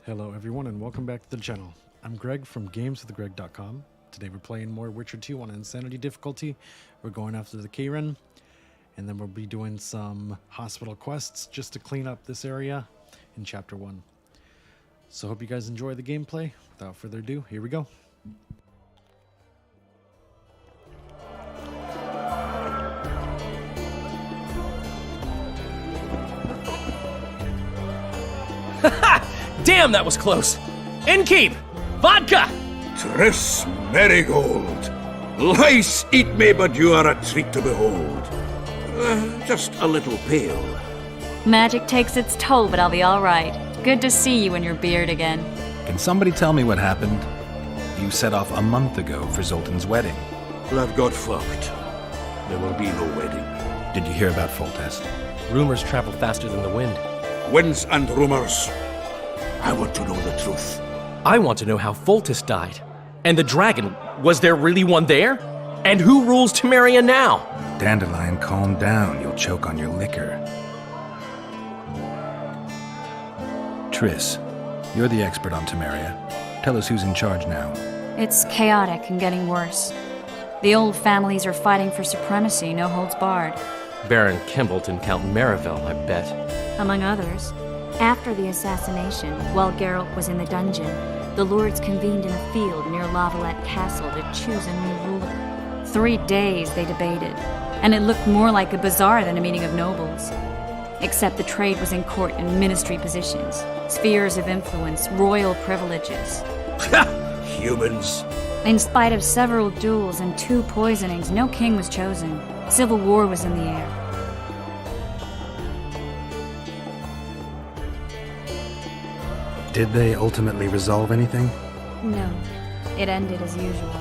Hello everyone and welcome back to the channel. I'm Greg from gameswithgreg.com. Today we're playing more Witcher 2 on Insanity difficulty. We're going after the Kayran, and then we'll be doing some hospital quests just to clean up this area in Chapter 1. So hope you guys enjoy the gameplay. Without further ado, here we go. Damn, that was close! Innkeep! Vodka! Tris Marigold! Lice eat me, but you are a treat to behold. Just a little pale. Magic takes its toll, but I'll be all right. Good to see you in your beard again. Can somebody tell me what happened? You set off a month ago for Zoltan's wedding. That got fucked. There will be no wedding. Did you hear about Foltest? Rumors travel faster than the wind. Winds and rumors. I want to know the truth. I want to know how Foltest died. And the dragon, was there really one there? And who rules Temeria now? Dandelion, calm down. You'll choke on your liquor. Triss, you're the expert on Temeria. Tell us who's in charge now. It's chaotic and getting worse. The old families are fighting for supremacy, no holds barred. Baron Kimbalt and Count Marivelle, I bet. Among others. After the assassination, while Geralt was in the dungeon, the lords convened in a field near Lavalette Castle to choose a new ruler. 3 days they debated, and it looked more like a bazaar than a meeting of nobles. Except the trade was in court and ministry positions, spheres of influence, royal privileges. Humans. In spite of several duels and 2 poisonings, no king was chosen. Civil war was in the air. Did they ultimately resolve anything? No, it ended as usual.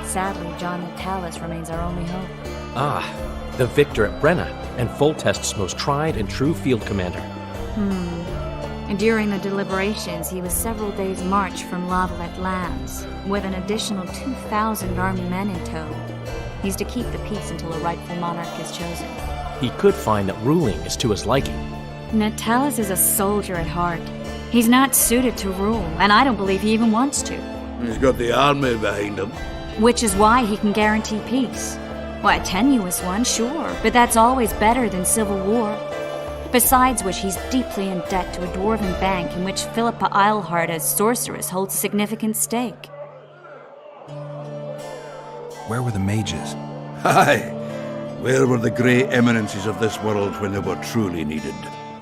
Sadly, John Natalis remains our only hope. Ah, the victor at Brenna, and Foltest's most tried and true field commander. And during the deliberations, he was several days' march from Lavalette lands, with an additional 2,000 armed men in tow. He's to keep the peace until a rightful monarch is chosen. He could find that ruling is to his liking. Natalis is a soldier at heart. He's not suited to rule, and I don't believe he even wants to. He's got the army behind him. Which is why he can guarantee peace. Why, a tenuous one, sure, but that's always better than civil war. Besides which, he's deeply in debt to a dwarven bank in which Philippa Eilhart, as sorceress, holds a significant stake. Where were the mages? Aye. Where were the grey eminences of this world when they were truly needed?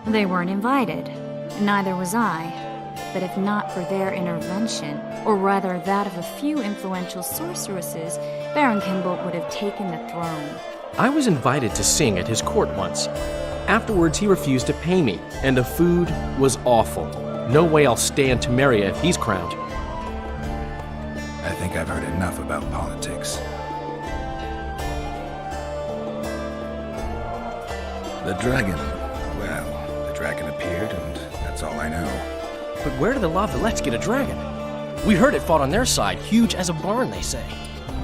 They weren't invited. Neither was I. But if not for their intervention, or rather that of a few influential sorceresses, Baron Kimbalt would have taken the throne. I was invited to sing at his court once. Afterwards, he refused to pay me, and the food was awful. No way I'll stay in Temeria if he's crowned. I think I've heard enough about politics. The dragon. Well, the dragon appeared, and that's all I know. But where did the Lavalettes get a dragon? We heard it fought on their side, huge as a barn, they say.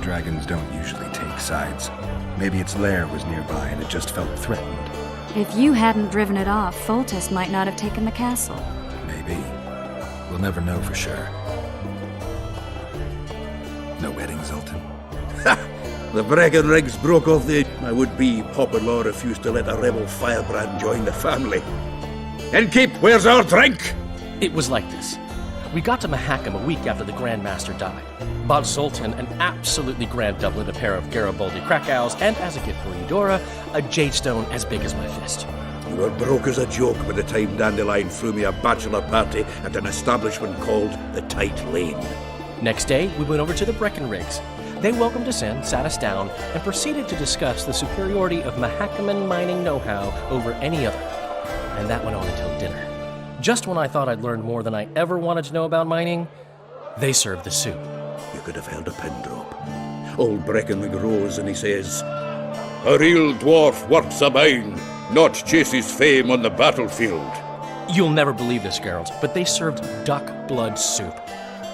Dragons don't usually take sides. Maybe its lair was nearby and it just felt threatened. If you hadn't driven it off, Foltest might not have taken the castle. Maybe. We'll never know for sure. No wedding, Zoltan. The Breckenrigs broke off the... My would-be pop-in-law refused to let a rebel firebrand join the family. Innkeep, where's our drink? It was like this. We got to Mahakam a week after the Grand Master died. Bought Zoltan an absolutely grand doublet, a pair of Garibaldi Krakows, and as a gift for Eudora, a jade stone as big as my fist. You were broke as a joke by the time Dandelion threw me a bachelor party at an establishment called the Tight Lane. Next day, we went over to the Breckenrigs. They welcomed us in, sat us down, and proceeded to discuss the superiority of Mahakaman mining know-how over any other. And that went on until dinner. Just when I thought I'd learned more than I ever wanted to know about mining, they served the soup. You could have held a pin drop. Old Breckenrig rose and he says, "A real dwarf works a mine, not chases fame on the battlefield." You'll never believe this, Geralt, but they served duck blood soup.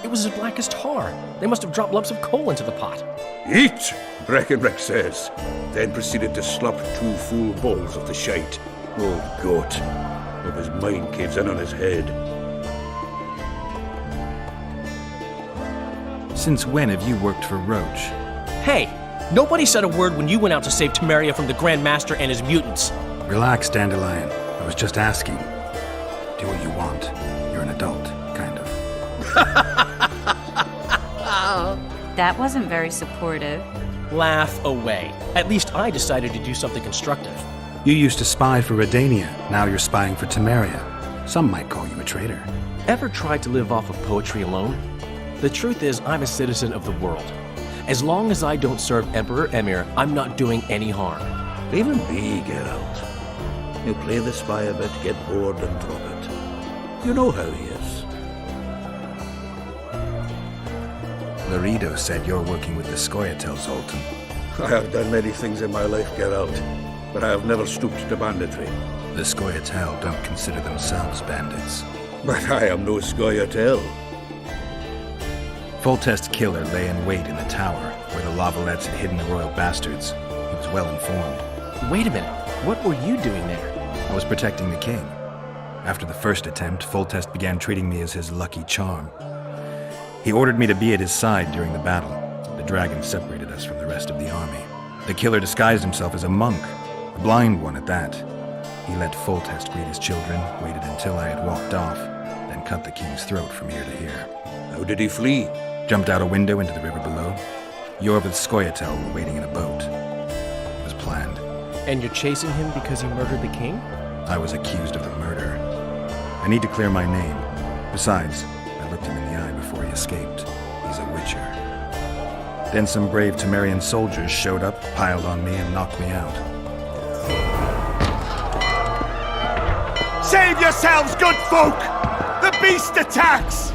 It was as black as tar. They must have dropped lumps of coal into the pot. "Eat," Breckenrig says, then proceeded to slurp 2 full bowls of the shite. Old goat. If his mind caves in on his head. Since when have you worked for Roach? Hey, nobody said a word when you went out to save Temeria from the Grand Master and his mutants. Relax, Dandelion. I was just asking. Do what you want. You're an adult, kind of. That wasn't very supportive. Laugh away. At least I decided to do something constructive. You used to spy for Redania. Now you're spying for Temeria. Some might call you a traitor. Ever tried to live off of poetry alone? The truth is, I'm a citizen of the world. As long as I don't serve Emperor Emir, I'm not doing any harm. Leave him be, Geralt. You play the spy a bit, get bored and drop it. You know how he is. Laredo said you're working with the Scoia'tael, Zoltan. I have done many things in my life, Geralt, but I have never stooped to banditry. The Scoia'tael don't consider themselves bandits. But I am no Scoia'tael. Foltest's killer lay in wait in the tower, where the Lavalettes had hidden the royal bastards. He was well informed. Wait a minute. What were you doing there? I was protecting the king. After the first attempt, Foltest began treating me as his lucky charm. He ordered me to be at his side during the battle. The dragon separated us from the rest of the army. The killer disguised himself as a monk, a blind one at that. He let Foltest greet his children, waited until I had walked off, then cut the king's throat from ear to ear. How did he flee? Jumped out a window into the river below. Yorvith's Scoia'tael were waiting in a boat. It was planned. And you're chasing him because he murdered the king? I was accused of the murder. I need to clear my name. Besides, I looked him in the eye before he escaped. He's a witcher. Then some brave Temerian soldiers showed up, piled on me, and knocked me out. Save yourselves, good folk! The beast attacks!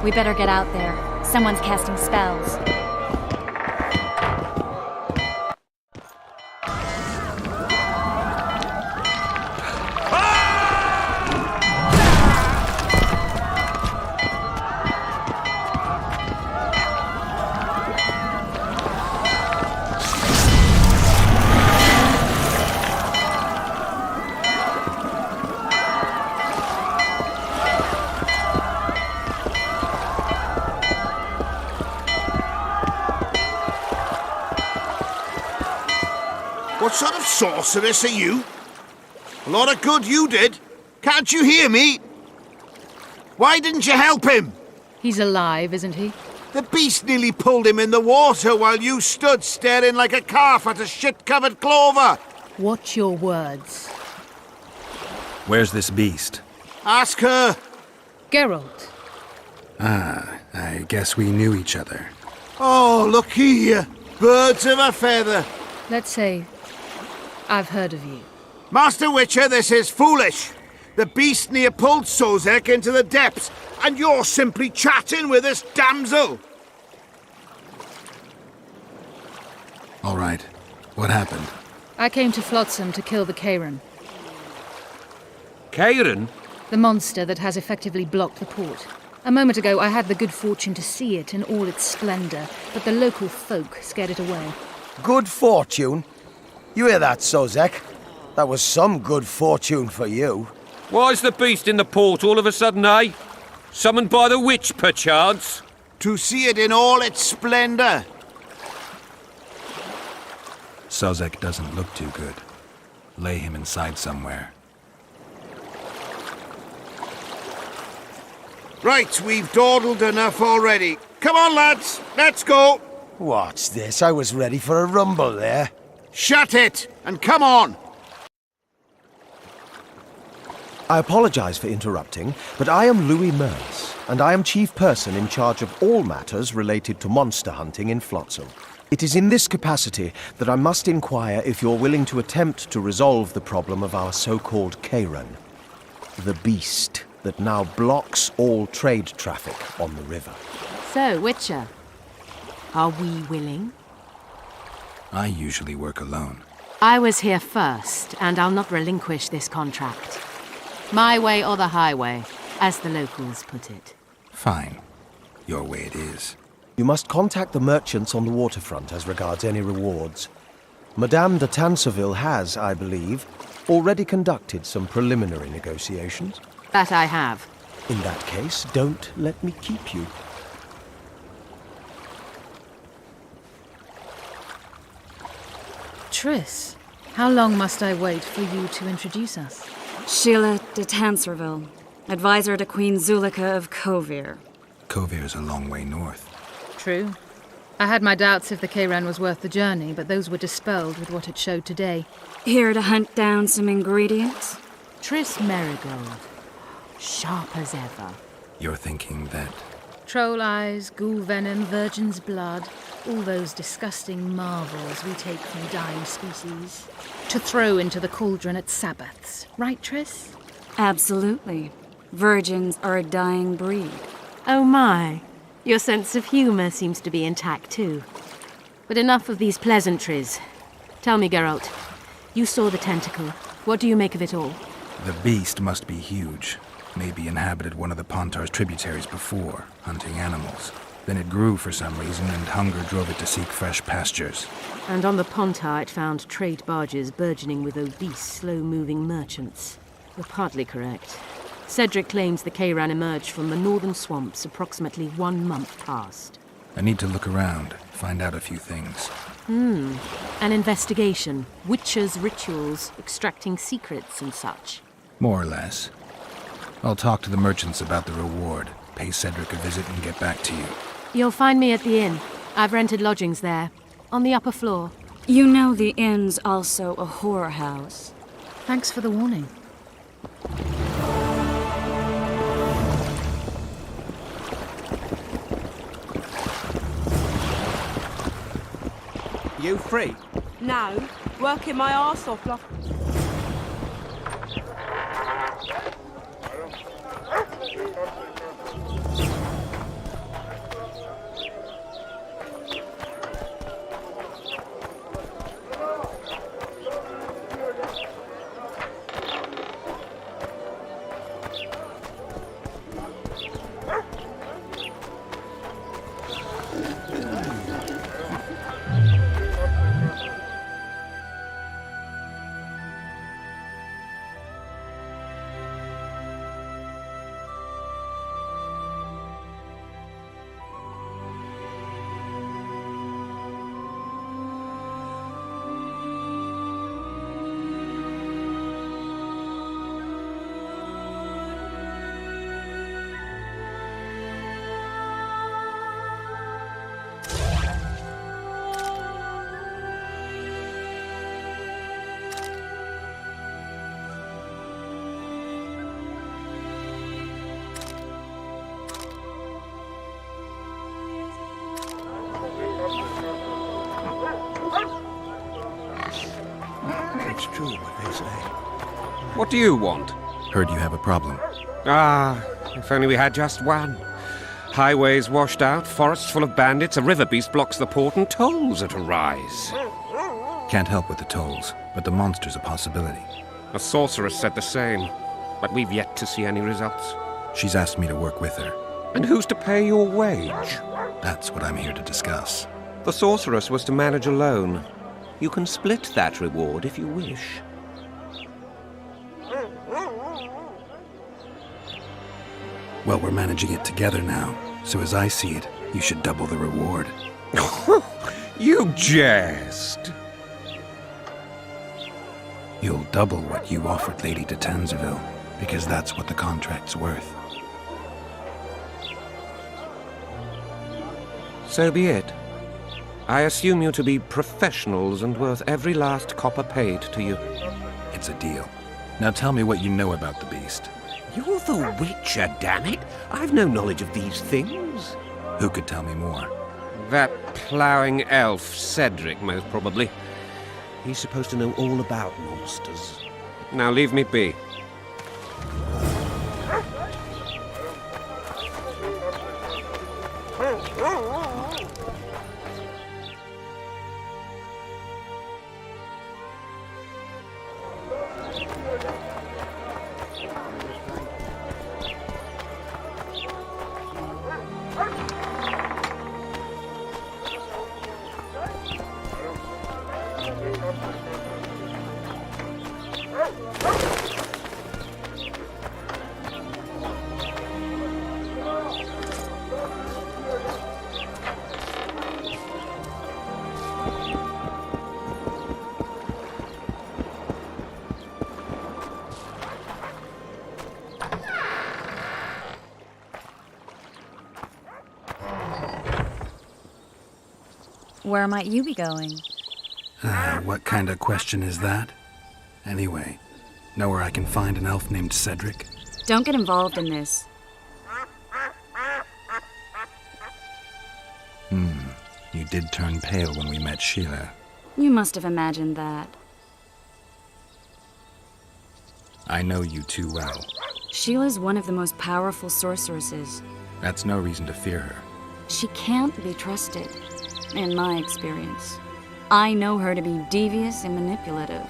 We better get out there. Someone's casting spells. What sort of sorceress are you? A lot of good you did. Can't you hear me? Why didn't you help him? He's alive, isn't he? The beast nearly pulled him in the water while you stood staring like a calf at a shit-covered clover. Watch your words. Where's this beast? Ask her. Geralt. Ah, I guess we knew each other. Oh, look here. Birds of a feather. Let's say I've heard of you. Master Witcher, this is foolish. The beast near pulled Sozek into the depths, and you're simply chatting with this damsel. All right. What happened? I came to Flotsam to kill the Kayran, Kayran? the monster that has effectively blocked the port. A moment ago, I had the good fortune to see it in all its splendor, but the local folk scared it away. Good fortune? You hear that, Sozek? That was some good fortune for you. Why's the beast in the port all of a sudden, eh? Summoned by the witch, perchance? To see it in all its splendor. Sozek doesn't look too good. Lay him inside somewhere. Right, we've dawdled enough already. Come on, lads, let's go. What's this? I was ready for a rumble there. Shut it, and come on. I apologize for interrupting, but I am Louis Merce, and I am chief person in charge of all matters related to monster hunting in Flotsam. It is in this capacity that I must inquire if you're willing to attempt to resolve the problem of our so-called Kayran, the beast that now blocks all trade traffic on the river. So, Witcher, are we willing? I usually work alone. I was here first, and I'll not relinquish this contract. My way or the highway, as the locals put it. Fine. Your way it is. You must contact the merchants on the waterfront as regards any rewards. Madame de Tanseville has, I believe, already conducted some preliminary negotiations. That I have. In that case, don't let me keep you. Triss, how long must I wait for you to introduce us? Sheila de Tanserville, advisor to Queen Zulika of Kovir. Kovir's a long way north. True. I had my doubts if the Kayran was worth the journey, but those were dispelled with what it showed today. Here to hunt down some ingredients? Triss Merigold. Sharp as ever. You're thinking that... Troll eyes, ghoul venom, virgin's blood, all those disgusting marvels we take from dying species, to throw into the cauldron at Sabbaths. Right, Triss? Absolutely. Virgins are a dying breed. Oh my. Your sense of humour seems to be intact too. But enough of these pleasantries. Tell me, Geralt, you saw the tentacle. What do you make of it all? The beast must be huge. Maybe inhabited one of the Pontar's tributaries before, hunting animals. Then it grew for some reason, and hunger drove it to seek fresh pastures. And on the Pontar it found trade barges burgeoning with obese, slow-moving merchants. You're partly correct. Cedric claims the Kayran emerged from the northern swamps approximately 1 month past. I need to look around, find out a few things. An investigation. Witches' rituals, extracting secrets and such. More or less. I'll talk to the merchants about the reward, pay Cedric a visit and get back to you. You'll find me at the inn. I've rented lodgings there, on the upper floor. You know the inn's also a whorehouse. Thanks for the warning. You free? No, working my arse off like... It's true what they say. What do you want? Heard you have a problem. Ah, if only we had just one. Highways washed out, forests full of bandits, a river beast blocks the port, and tolls at a rise. Can't help with the tolls, but the monster's a possibility. A sorceress said the same, but we've yet to see any results. She's asked me to work with her. And who's to pay your wage? That's what I'm here to discuss. The sorceress was to manage alone. You can split that reward if you wish. Well, we're managing it together now, so as I see it, you should double the reward. You jest! You'll double what you offered Lady de Tanserville, because that's what the contract's worth. So be it. I assume you to be professionals and worth every last copper paid to you. It's a deal. Now tell me what you know about the beast. You're the Witcher, damn it! I've no knowledge of these things. Who could tell me more? That ploughing elf, Cedric, most probably. He's supposed to know all about monsters. Now leave me be. Where might you be going? What kind of question is that? Anyway, know where I can find an elf named Cedric? Don't get involved in this. You did turn pale when we met Sheila. You must have imagined that. I know you too well. Sheila's one of the most powerful sorceresses. That's no reason to fear her. She can't be trusted, in my experience. I know her to be devious and manipulative.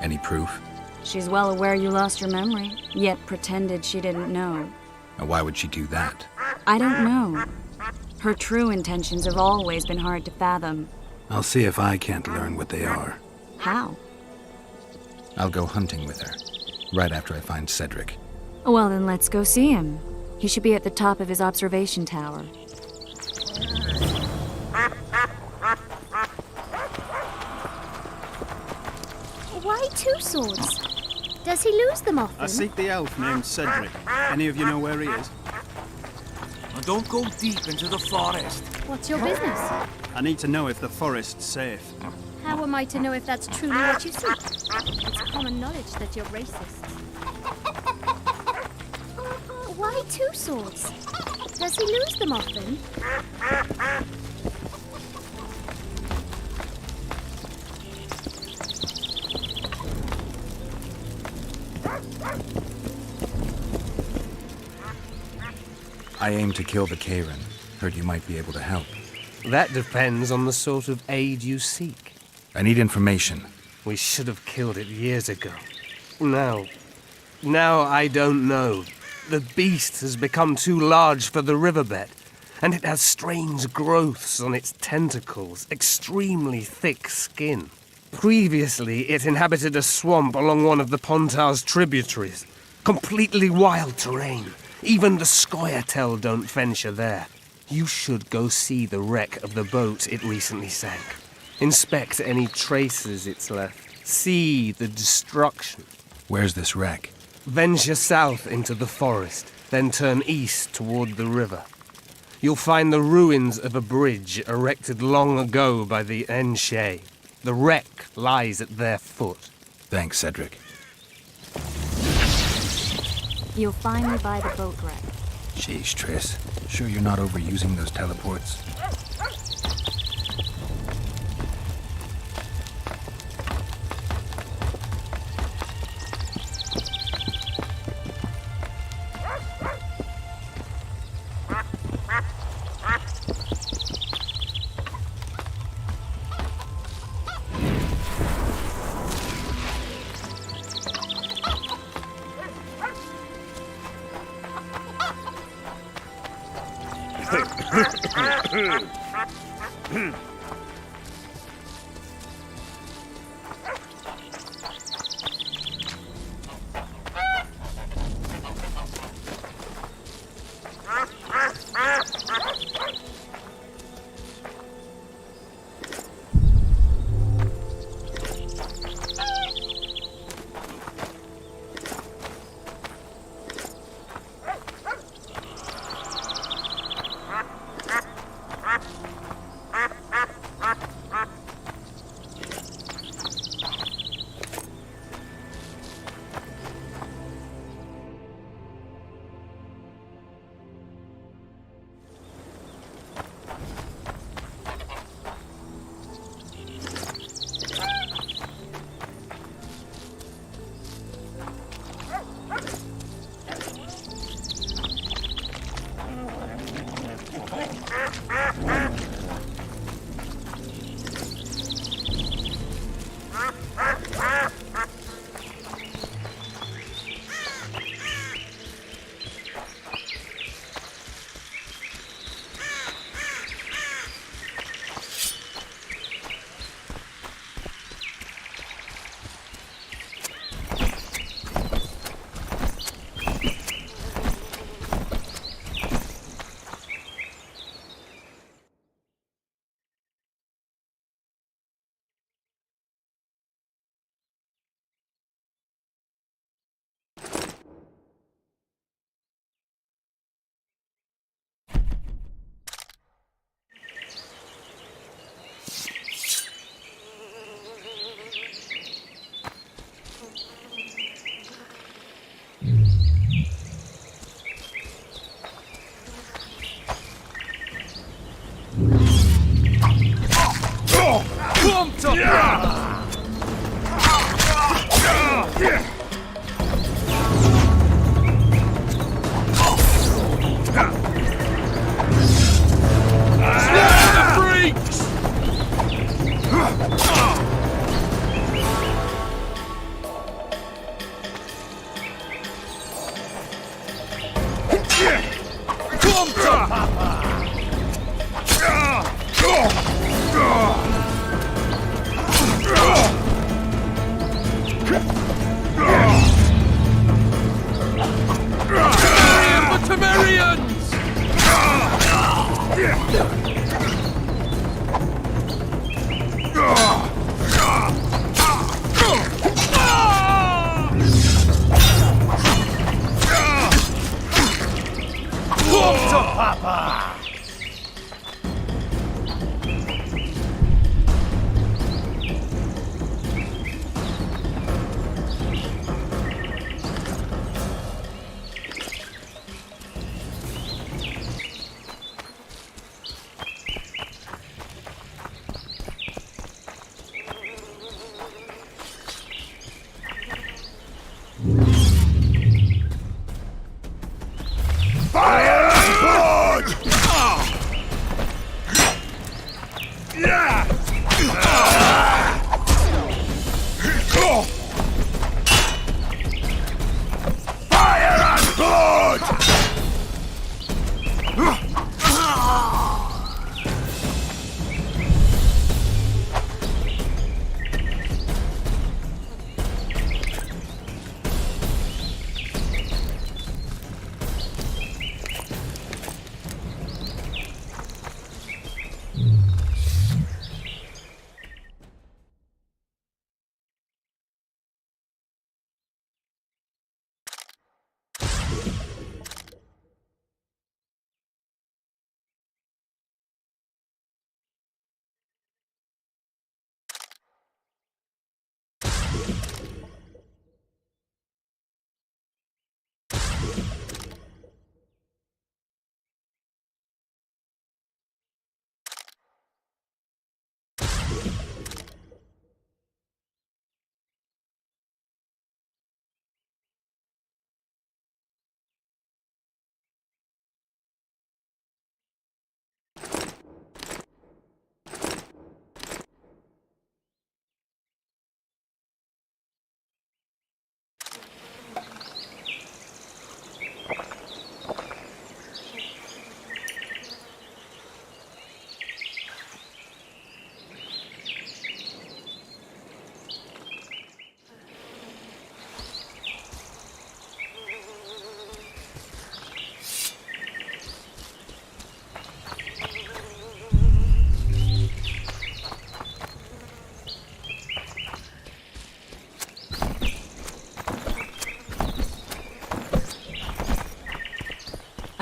Any proof? She's well aware you lost your memory, yet pretended she didn't know. Why would she do that? I don't know. Her true intentions have always been hard to fathom. I'll see if I can't learn what they are. How? I'll go hunting with her, right after I find Cedric. Well, then let's go see him. He should be at the top of his observation tower. Why 2 swords? Does he lose them often? I seek the elf named Cedric. Any of you know where he is? Now don't go deep into the forest. What's your business? I need to know if the forest's safe. How am I to know if that's truly what you seek? It's common knowledge that you're racist. Why 2 swords? Does he lose them often? I aim to kill the Kayran. Heard you might be able to help. That depends on the sort of aid you seek. I need information. We should have killed it years ago. Now I don't know. The beast has become too large for the riverbed, and it has strange growths on its tentacles, extremely thick skin. Previously, it inhabited a swamp along one of the Pontar's tributaries. Completely wild terrain. Even the Scoia'tael don't venture there. You should go see the wreck of the boat it recently sank. Inspect any traces it's left. See the destruction. Where's this wreck? Venture south into the forest, then turn east toward the river. You'll find the ruins of a bridge erected long ago by the Enshe. The wreck lies at their foot. Thanks, Cedric. You'll find me by the boat wreck. Sheesh, Triss. Sure you're not overusing those teleports?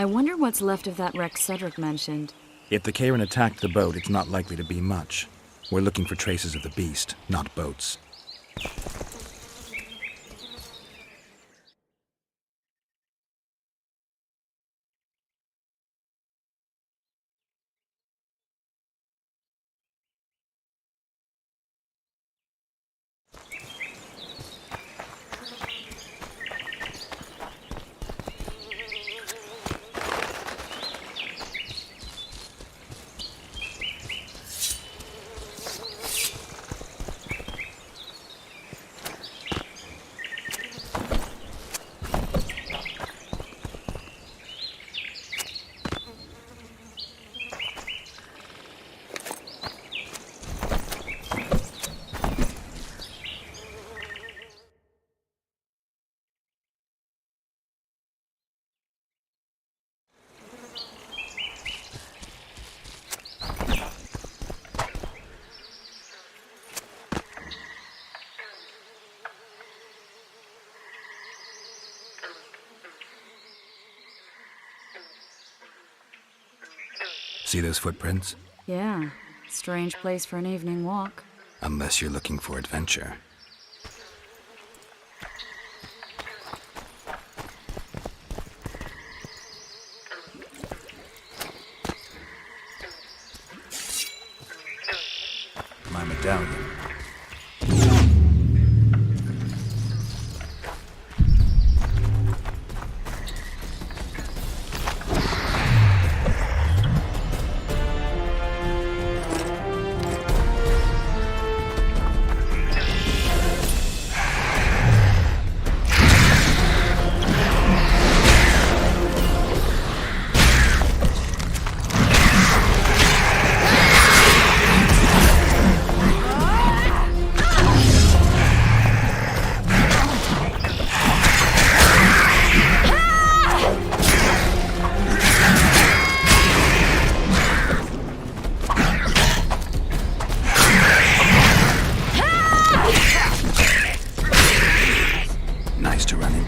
I wonder what's left of that wreck Cedric mentioned. If the Kayran attacked the boat, it's not likely to be much. We're looking for traces of the beast, not boats. See those footprints? Yeah, strange place for an evening walk. Unless you're looking for adventure. My medallion.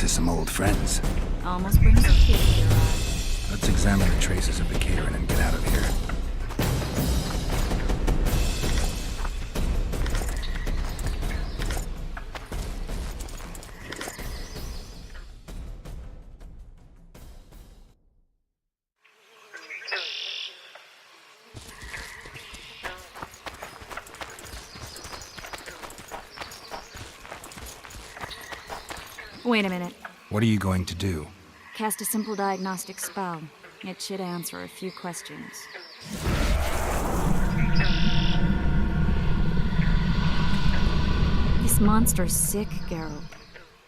Some old friends. Almost brings a tear to your eye. Let's examine the traces of the Kayran and get out of here. Wait a minute. What are you going to do? Cast a simple diagnostic spell. It should answer a few questions. This monster's sick, Geralt.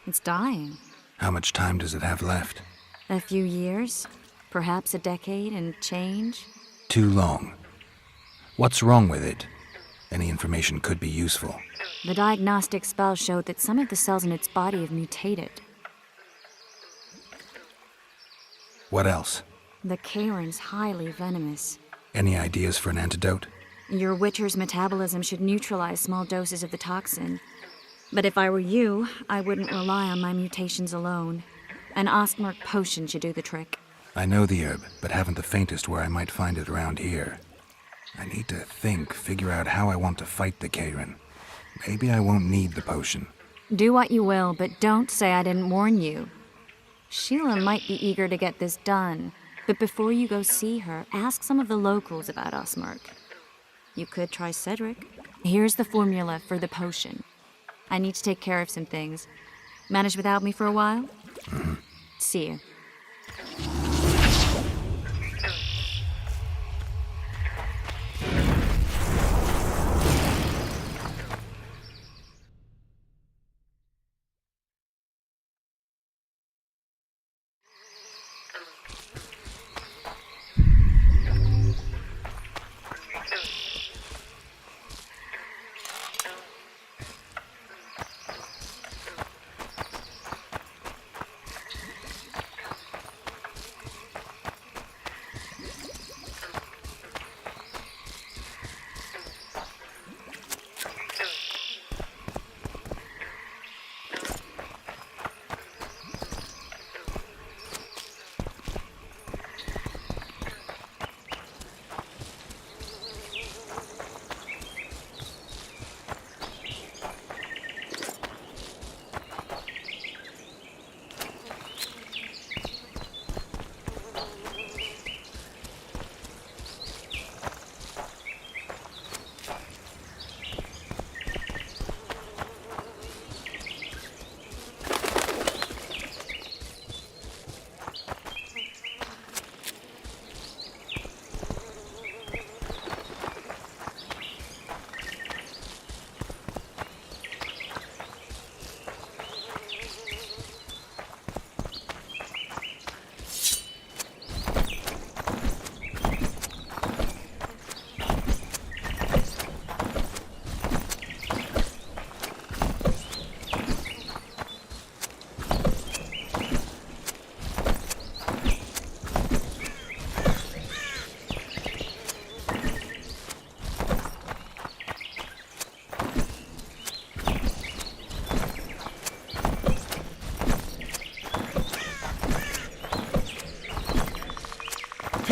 It's dying. How much time does it have left? A few years? Perhaps a decade and change? Too long. What's wrong with it? Any information could be useful. The diagnostic spell showed that some of the cells in its body have mutated. What else? The Kayran's highly venomous. Any ideas for an antidote? Your Witcher's metabolism should neutralize small doses of the toxin. But if I were you, I wouldn't rely on my mutations alone. An Ostmark potion should do the trick. I know the herb, but haven't the faintest where I might find it around here. I need to figure out how I want to fight the Kayran. Maybe I won't need the potion. Do what you will, but don't say I didn't warn you. Sheila might be eager to get this done, but before you go see her, ask some of the locals about Ostmark. You could try Cedric. Here's the formula for the potion. I need to take care of some things. Manage without me for a while? Mm-hmm. See you.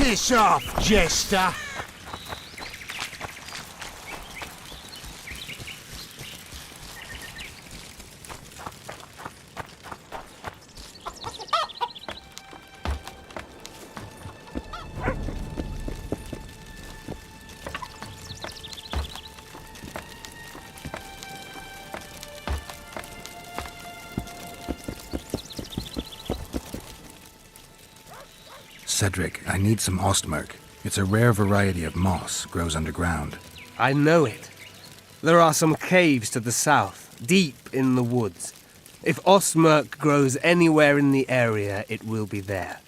Piss off, jester! Cedric, I need some ostmerk. It's a rare variety of moss, grows underground. I know it. There are some caves to the south, deep in the woods. If ostmerk grows anywhere in the area, it will be there.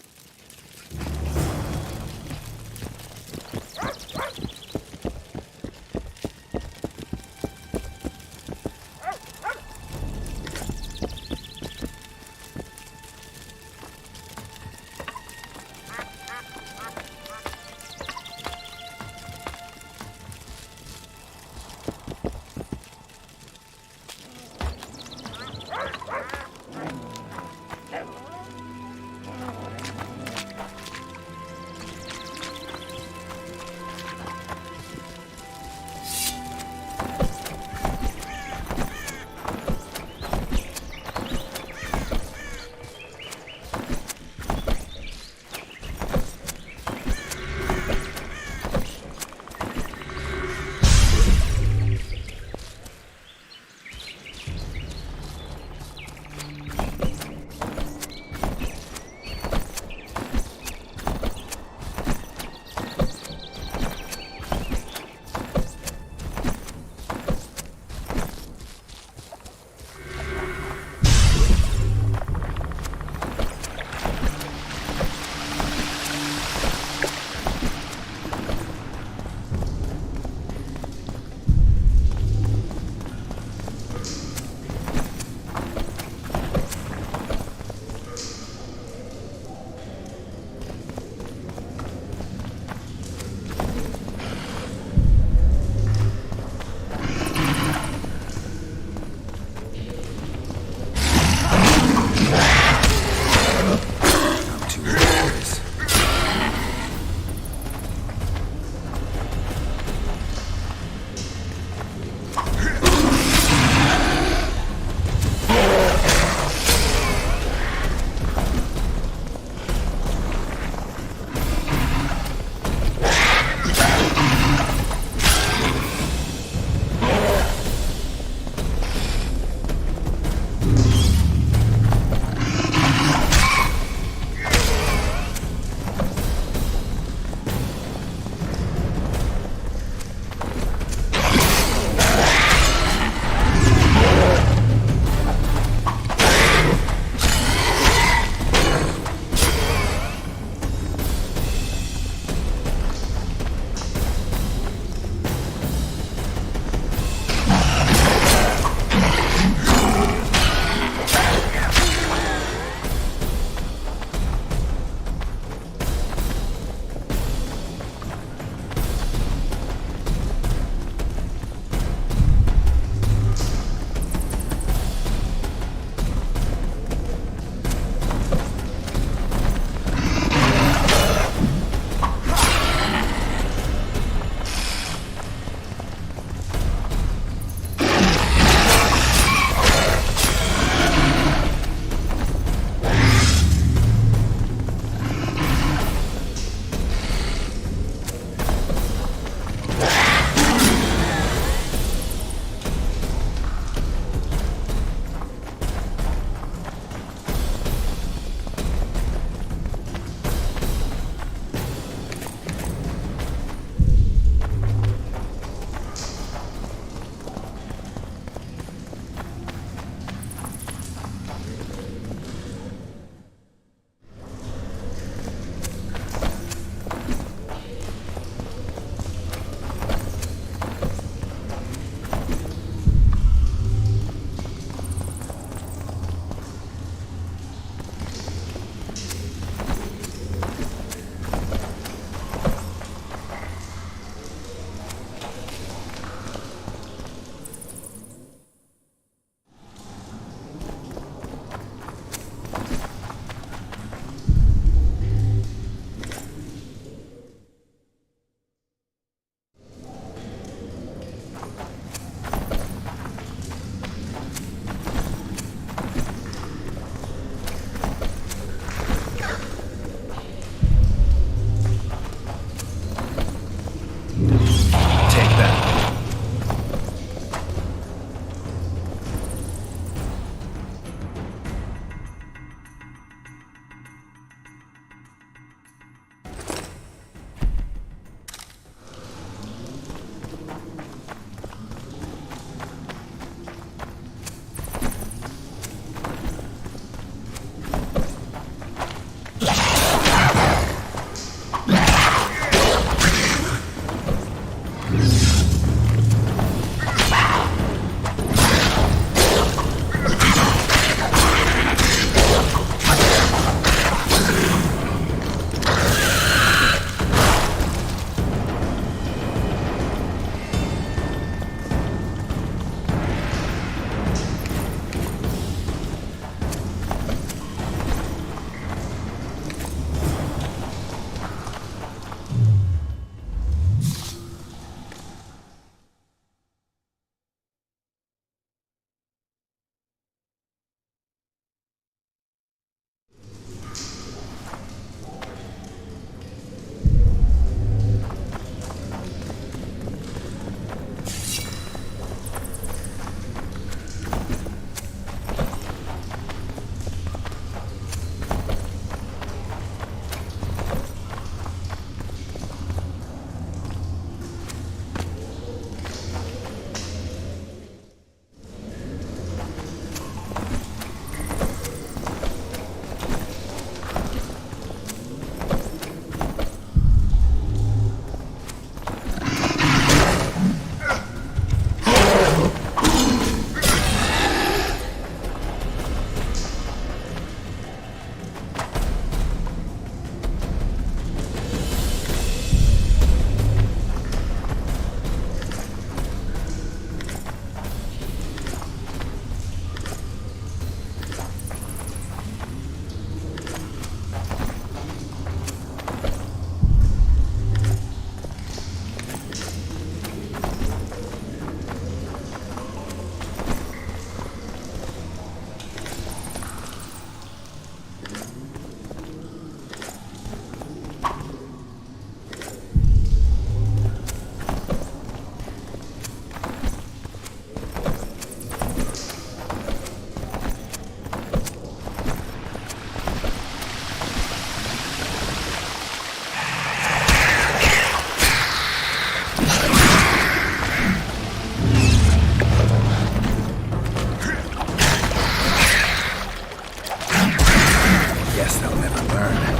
burn.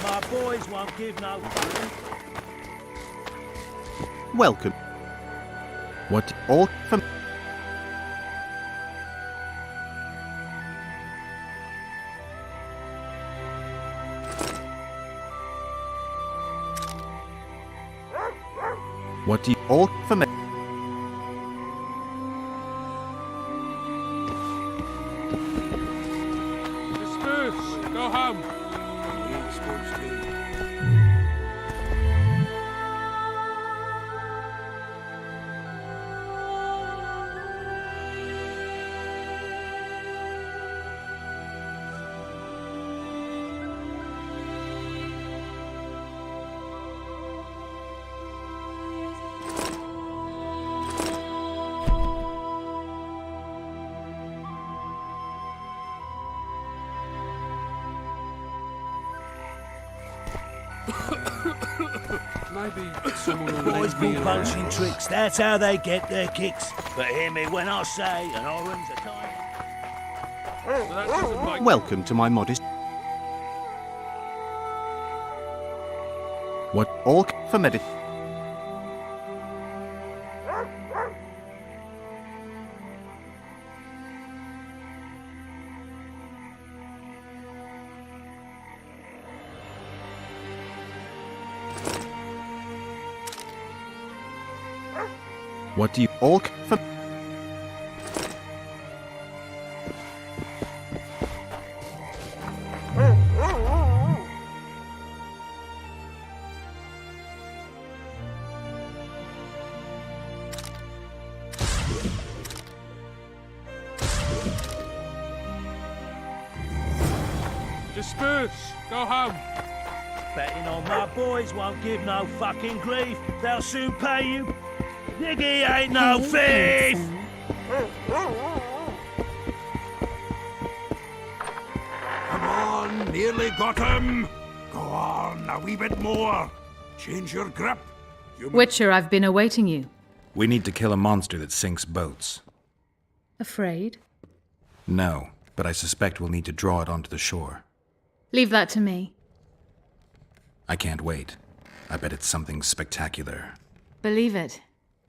My boys won't give no Welcome. What all from What do you all for me? Disperse! Go home! Maybe someone will boys lend me pull a punching hand. tricks. That's how they get their kicks. But hear me when I say an orange a time. Well, that doesn't make Welcome to my modest. What all for medicine? What do you all for? Disperse! Go home! Betting on my boys won't give no fucking grief. They'll soon pay you. Niggy ain't no thief! Come on, nearly got him. Go on, a wee bit more. Change your grip. Witcher, I've been awaiting you. We need to kill a monster that sinks boats. Afraid? No, but I suspect we'll need to draw it onto the shore. Leave that to me. I can't wait. I bet it's something spectacular. Believe it.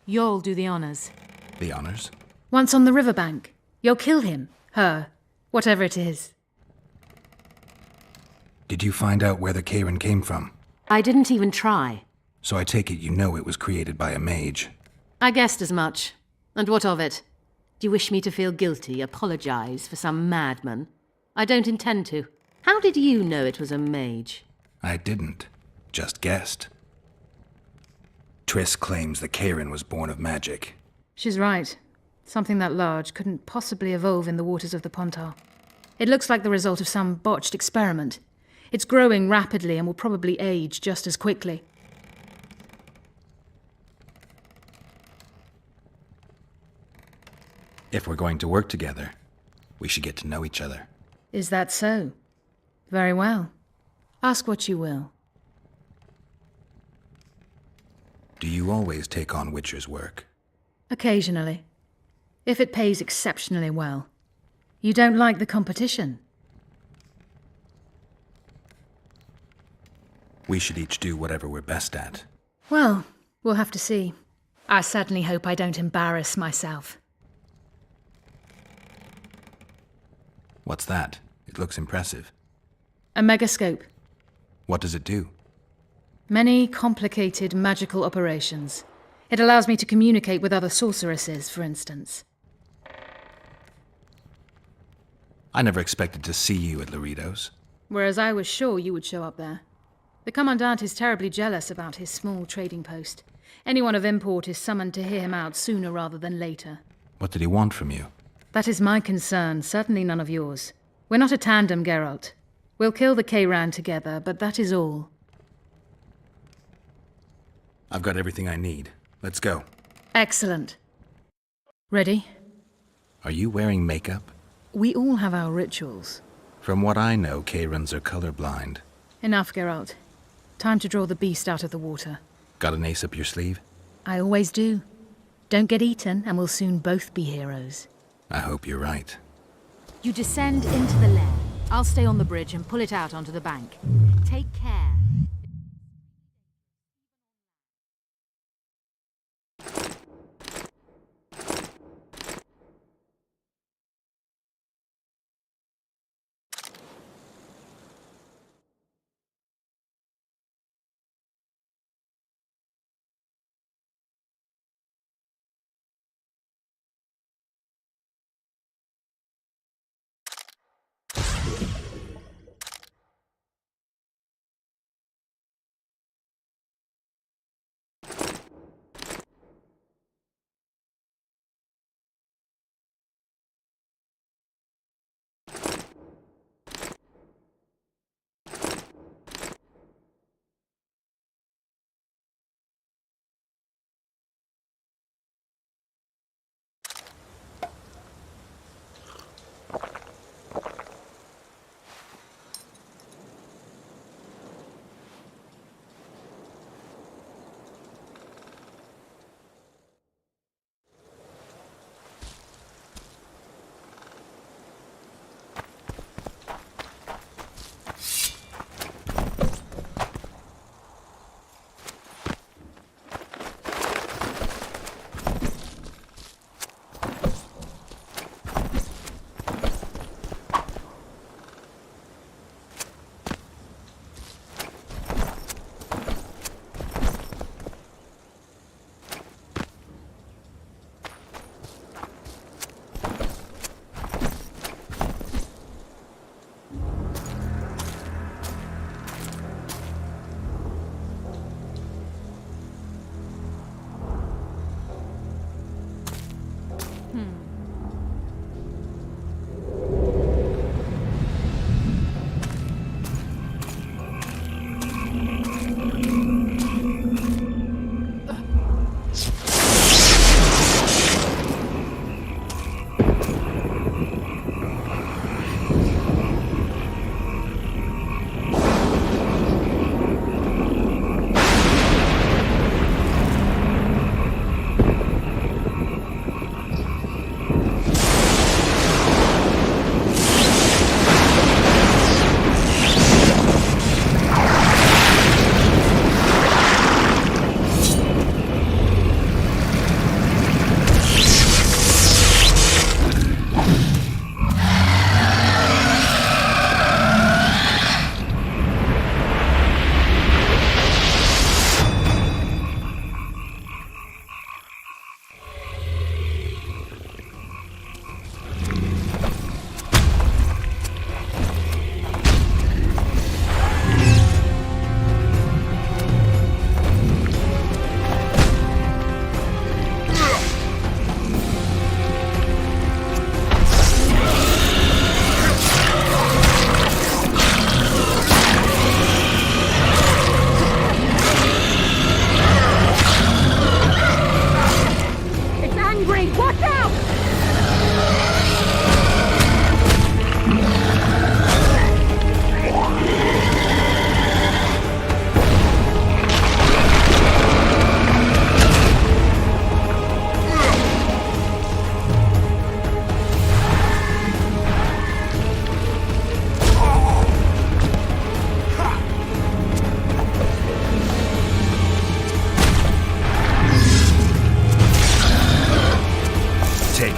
You'll do the honors. The honors? Once on the riverbank, you'll kill him, her, whatever it is. Did you find out where the Kayran came from? I didn't even try. So I take it you know it was created by a mage. I guessed as much. And what of it? Do you wish me to feel guilty, apologize for some madman? I don't intend to. How did you know it was a mage? I didn't. Just guessed. Triss claims the Kayran was born of magic. She's right. Something that large couldn't possibly evolve in the waters of the Pontar. It looks like the result of some botched experiment. It's growing rapidly and will probably age just as quickly. If we're going to work together, we should get to know each other. Is that so? Very well. Ask what you will. Do you always take on Witcher's work? Occasionally. If it pays exceptionally well. You don't like the competition? We should each do whatever we're best at. Well, we'll have to see. I certainly hope I don't embarrass myself. What's that? It looks impressive. A megascope. What does it do? Many complicated magical operations. It allows me to communicate with other sorceresses, for instance. I never expected to see you at Laredo's. Whereas I was sure you would show up there. The Commandant is terribly jealous about his small trading post. Anyone of import is summoned to hear him out sooner rather than later. What did he want from you? That is my concern, certainly none of yours. We're not a tandem, Geralt. We'll kill the Kayran together, but that is all. I've got everything I need. Let's go. Excellent. Ready? Are you wearing makeup? We all have our rituals. From what I know, Kayrans are colorblind. Enough, Geralt. Time to draw the beast out of the water. Got an ace up your sleeve? I always do. Don't get eaten, and we'll soon both be heroes. I hope you're right. You descend into the lair. I'll stay on the bridge and pull it out onto the bank. Take care.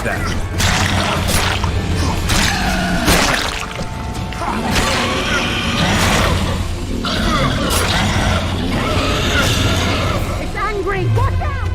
that. It's angry! Watch out!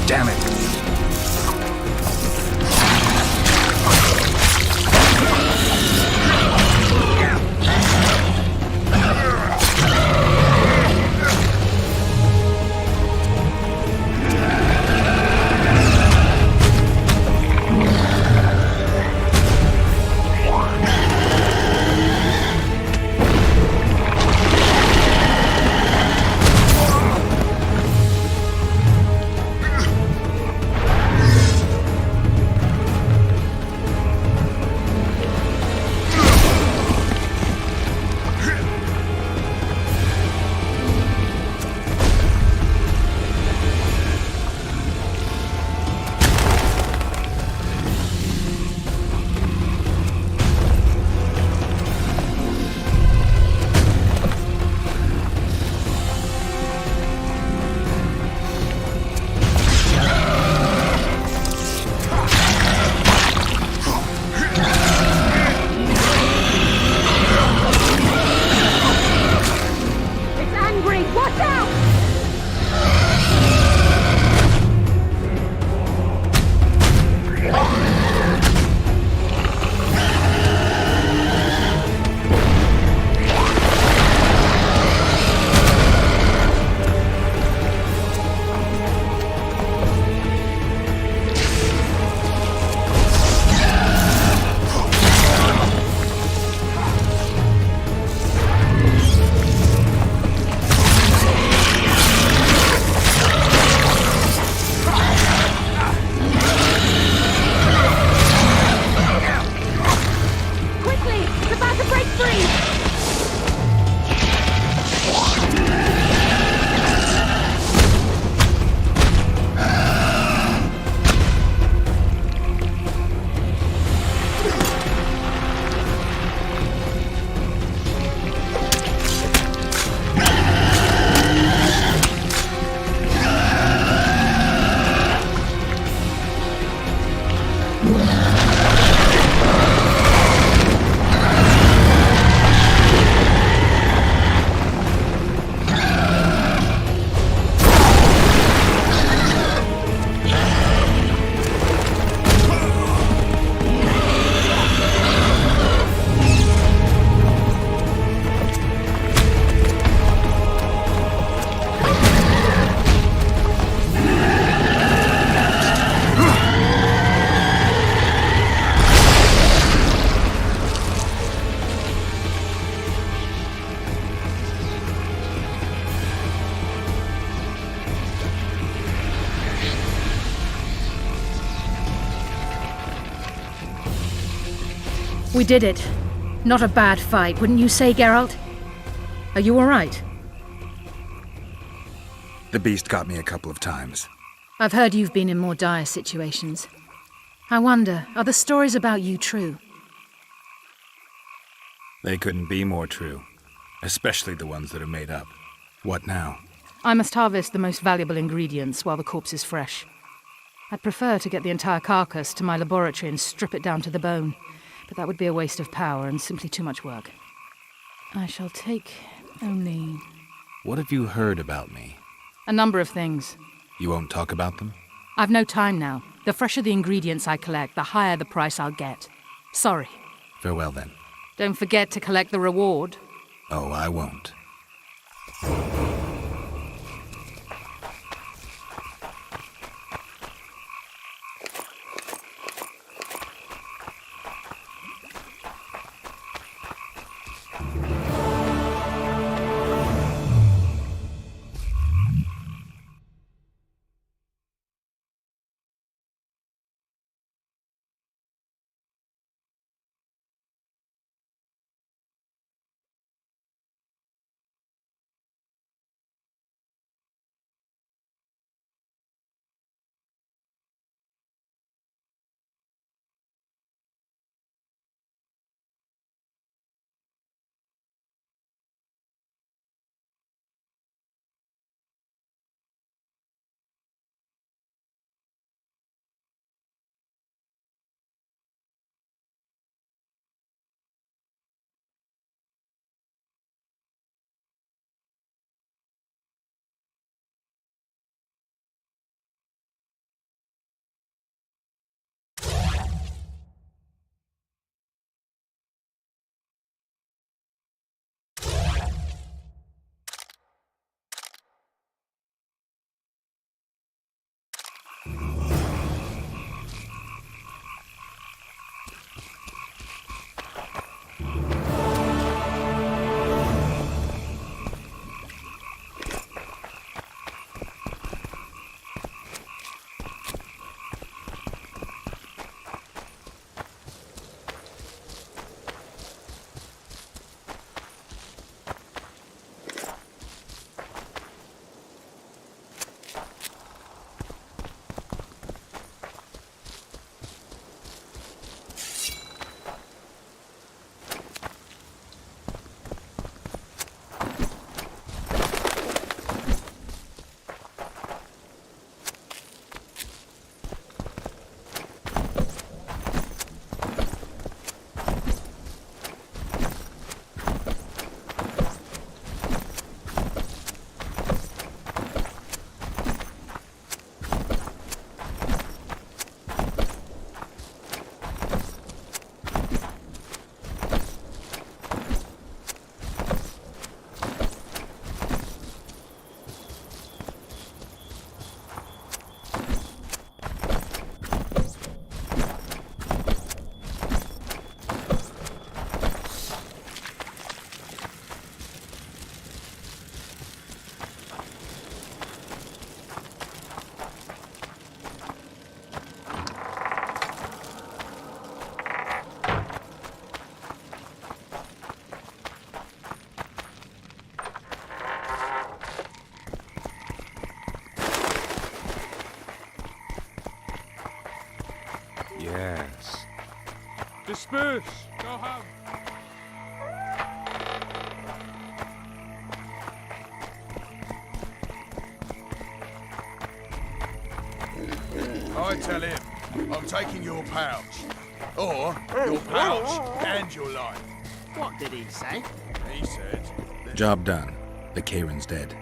Damn it. It's angry! Watch out! Quickly! It's about to break free! We did it. Not a bad fight, wouldn't you say, Geralt? Are you all right? The beast got me a couple of times. I've heard you've been in more dire situations. I wonder, are the stories about you true? They couldn't be more true. Especially the ones that are made up. What now? I must harvest the most valuable ingredients while the corpse is fresh. I'd prefer to get the entire carcass to my laboratory and strip it down to the bone, but that would be a waste of power and simply too much work. I shall take only... What have you heard about me? a number of things. You won't talk about them? I've no time now. The fresher the ingredients I collect, the higher the price I'll get. Sorry. Farewell, then. Don't forget to collect the reward. Oh, I won't. Yes. Disperse! Go home! I tell him, I'm taking your pouch. Or your pouch and your life. What did he say? He said... Job done. The Kayran's dead.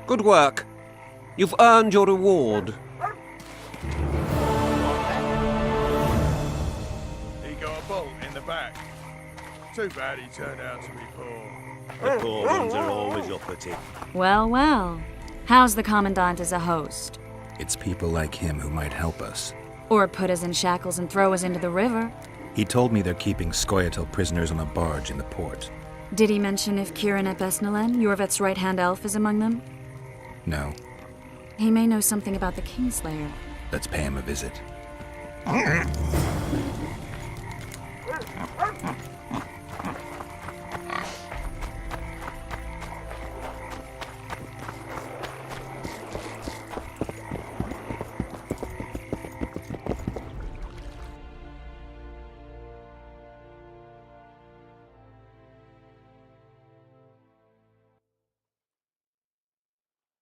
Good work. You've earned your reward. He got a bolt in the back. Too bad he turned out to be poor. The poor ones are always uppity. Well, well. How's the Commandant as a host? It's people like him who might help us. Or put us in shackles and throw us into the river. He told me they're keeping Scoia'tael prisoners on a barge in the port. Did he mention if Kayran ep Esnalen, Yorvet's right-hand elf, is among them? No. He may know something about the Kingslayer. Let's pay him a visit.